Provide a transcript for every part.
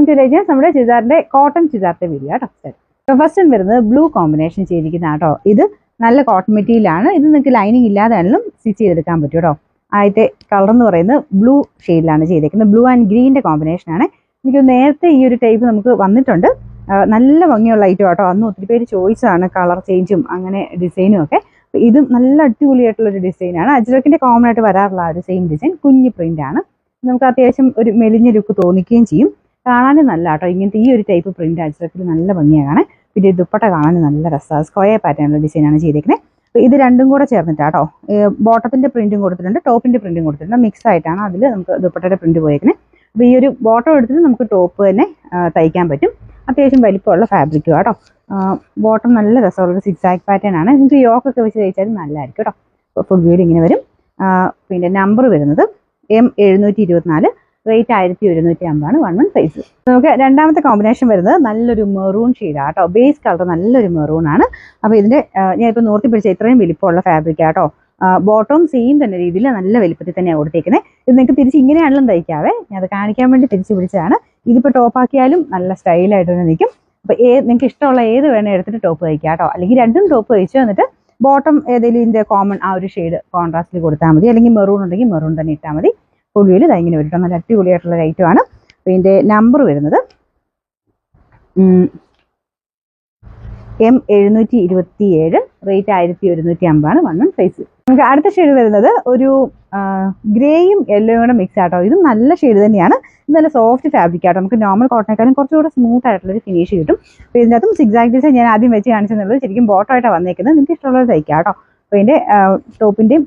To legends നമ്മുടെ ചുരിദാറിന്റെ cotton ചുരിദാറിന്റെ video കേട്ടോ. First വരുന്നത് ബ്ലൂ കോമ്പിനേഷൻ ചെയ്തിരിക്കുന്ന കേട്ടോ. ഇത് നല്ല കോട്ടൺ മെറ്റീരിയലാണ്. ഇത് നിങ്ങൾക്ക് ലൈനിങ് ഇല്ലാതെയാണെങ്കിലും സ്റ്റിച്ച് ചെയ്തെടുക്കാൻ പറ്റും കേട്ടോ. ആദ്യത്തെ കളർ എന്ന് പറയുന്നത് ബ്ലൂ ഷെയ്ഡിലാണ് ചെയ്തേക്കുന്നത്. ബ്ലൂ ആൻഡ് ഗ്രീൻ്റെ കോമ്പിനേഷനാണ്. എനിക്ക് നേരത്തെ ഈ ഒരു ടൈപ്പ് നമുക്ക് വന്നിട്ടുണ്ട്. നല്ല ഭംഗിയുള്ള ഐറ്റം കേട്ടോ. അന്ന് ഒത്തിരി പേര് ചോയ്സാണ് കളർ ചേഞ്ചും അങ്ങനെ ഡിസൈനും ഒക്കെ. ഇത് നല്ല അടിപൊളിയായിട്ടുള്ളൊരു ഡിസൈനാണ്. അജ്രക്കിൻ്റെ കോമൺ ആയിട്ട് വരാറുള്ള ഒരു സെയിം ഡിസൈൻ. കുഞ്ഞ് പ്രിൻ്റാണ്. നമുക്ക് അത്യാവശ്യം ഒരു മെലിഞ്ഞ ലുക്ക് തോന്നിക്കുകയും ചെയ്യും. കാണാനും നല്ല കേട്ടോ. ഇങ്ങനത്തെ ഈ ഒരു ടൈപ്പ് പ്രിന്റ് അജ്രക്കിൽ നല്ല ഭംഗിയാണ് കാണാൻ. പിന്നെ ദുപ്പട്ട കാണാനും നല്ല രസമാണ്. സ്ക്വയർ പാറ്റേണുള്ള ഡിസൈനാണ് ചെയ്തേക്കുന്നത്. അപ്പോൾ ഇത് രണ്ടും കൂടെ ചേർന്നിട്ടാട്ടോ. ബോട്ടത്തിൻ്റെ പ്രിന്റും കൊടുത്തിട്ടുണ്ട്, ടോപ്പിൻ്റെ പ്രിന്റും കൊടുത്തിട്ടുണ്ട്. മിക്സ് ആയിട്ടാണ് അതിൽ നമുക്ക് ദുപ്പട്ടയുടെ പ്രിന്റ് പോയേക്കുന്നത്. അപ്പോൾ ഈ ഒരു ബോട്ടം എടുത്തിട്ട് നമുക്ക് ടോപ്പ് തന്നെ തയ്ക്കാൻ പറ്റും. അത്യാവശ്യം വലിപ്പമുള്ള ഫാബ്രിക്കും കേട്ടോ. ബോട്ടം നല്ല രസമുള്ളൊരു സിക്സാക് പാറ്റേൺ ആണ്. നിങ്ങൾക്ക് യോക്കൊക്കെ വെച്ച് തയ്ച്ചാലും നല്ലതായിരിക്കും കേട്ടോ. ഫുൾ വ്യൂയിൽ ഇങ്ങനെ വരും. പിന്നെ നമ്പർ വരുന്നത് M724, റേറ്റ് 1150 1 സൈസ്. നമുക്ക് രണ്ടാമത്തെ കോമ്പിനേഷൻ വരുന്നത് നല്ലൊരു മെറൂൺ ഷെയ്ഡാണ് കേട്ടോ. ബേസ് കളർ നല്ലൊരു മെറൂൺ ആണ്. അപ്പോൾ ഇതിൻ്റെ ഞാനിപ്പോൾ നോർത്തി പിടിച്ച ഇത്രയും വലിപ്പമുള്ള ഫാബ്രിക് കേട്ടോ. ബോട്ടം സെയിം തന്നെ രീതിയിൽ നല്ല വലിപ്പത്തിൽ തന്നെയാണ് കൊടുത്തേക്കുന്നത്. ഇത് നിങ്ങൾക്ക് തിരിച്ച് ഇങ്ങനെയാണെങ്കിലും തയ്ക്കാവേ. ഞാൻ അത് കാണിക്കാൻ വേണ്ടി തിരിച്ച് പിടിച്ചതാണ്. ഇതിപ്പോൾ ടോപ്പാക്കിയാലും നല്ല സ്റ്റൈലായിട്ട് തന്നെ നിൽക്കും. അപ്പോൾ നിങ്ങൾക്ക് ഇഷ്ടമുള്ള ഏത് വേണേൽ എടുത്തിട്ട് ടോപ്പ് തയ്ക്കാം കേട്ടോ. അല്ലെങ്കിൽ രണ്ടും ടോപ്പ് തയ്ച്ചു വന്നിട്ട് ബോട്ടം ഏതെങ്കിലും ഇതിൻ്റെ കോമൺ ആ ഒരു ഷെയ്ഡ് കോൺട്രാസ്റ്റിൽ കൊടുത്താൽ മതി. അല്ലെങ്കിൽ മെറൂൺ ഉണ്ടെങ്കിൽ മെറൂൺ തന്നെ ഇട്ടാൽ മതി. ഫുൾ വ്യൂവിൽ ഇങ്ങനെ വരും. നല്ല അടിപൊളിയായിട്ടുള്ള ഐറ്റമാണ്. അപ്പോൾ ഇതിൻ്റെ നമ്പർ വരുന്നത് M727, റേറ്റ് 1150 1 സൈസ്. നമുക്ക് അടുത്ത ഷെയ്ഡ് വരുന്നത് ഒരു ഗ്രേയും യെല്ലോയും കൂടെ മിക്സ് ആട്ടോ. ഇതും നല്ല ഷെയ്ഡ് തന്നെയാണ്. ഇത് നല്ല സോഫ്റ്റ് ഫാബ്രിക് ആട്ടോ. നമുക്ക് നോർമൽ കോട്ടണേക്കാളും കുറച്ചുകൂടെ സ്മൂത്ത് ആയിട്ടുള്ളൊരു ഫിനിഷ് കിട്ടും. അപ്പോൾ ഇതിൻ്റെ അകത്തും സിക്സാക് ഡിസൈൻ ഞാൻ ആദ്യം വെച്ച് കാണിച്ചെന്നുള്ളത് ശരിക്കും ബോട്ടമായിട്ടാണ് വന്നേക്കുന്നത്. നിങ്ങൾക്ക് ഇഷ്ടമുള്ളത് തയ്ക്കാം കേട്ടോ. അപ്പോൾ ഇതിൻ്റെ ടോപ്പിൻ്റെയും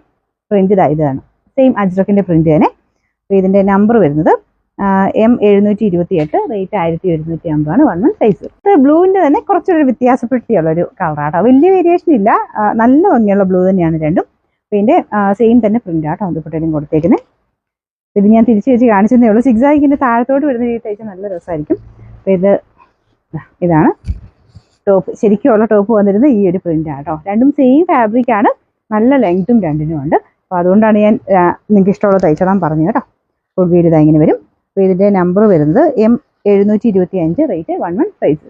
പ്രിന്റ് ഇതാണ്. സെയിം അജ്രക്കിൻ്റെ പ്രിന്റ് തന്നെ. അപ്പോൾ ഇതിൻ്റെ നമ്പർ വരുന്നത് M728, റേറ്റ് 1150 1 സൈസ്. ഇത് ബ്ലൂവിൻ്റെ തന്നെ കുറച്ചൊരു വ്യത്യാസപ്പെട്ടിയുള്ളൊരു കളറാട്ടോ. വലിയ വേരിയേഷൻ ഇല്ല. നല്ല ഭംഗിയുള്ള ബ്ലൂ തന്നെയാണ് രണ്ടും. പിന്നെ സെയിം തന്നെ പ്രിന്റ് ആട്ടോ ദുപ്പട്ടയിലും കൊടുത്തേക്കുന്നത്. ഇത് ഞാൻ തിരിച്ച് വെച്ച് കാണിച്ചതേ ഉള്ളൂ. സിക്സാക്കിൻ്റെ താഴത്തോട്ട് വരുന്ന രീതി തയ്ച്ചാൽ നല്ല രസമായിരിക്കും. അപ്പോൾ ഇതാണ് ടോപ്പ്. ശരിക്കുള്ള ടോപ്പ് വന്നിരുന്നത് ഈ ഒരു പ്രിന്റ് ആട്ടോ. രണ്ടും സെയിം ഫാബ്രിക്കാണ്. നല്ല ലെങ്ത്തും രണ്ടിനും ഉണ്ട്. അപ്പോൾ അതുകൊണ്ടാണ് ഞാൻ നിങ്ങൾക്ക് ഇഷ്ടമുള്ള തയ്ച്ചോളാൻ പറഞ്ഞു കേട്ടോ. ഫുൾ വീട് ഇങ്ങനെ വരും. അപ്പോൾ ഇതിൻ്റെ നമ്പർ വരുന്നത് M725, റേറ്റ് 11 സൈസ്.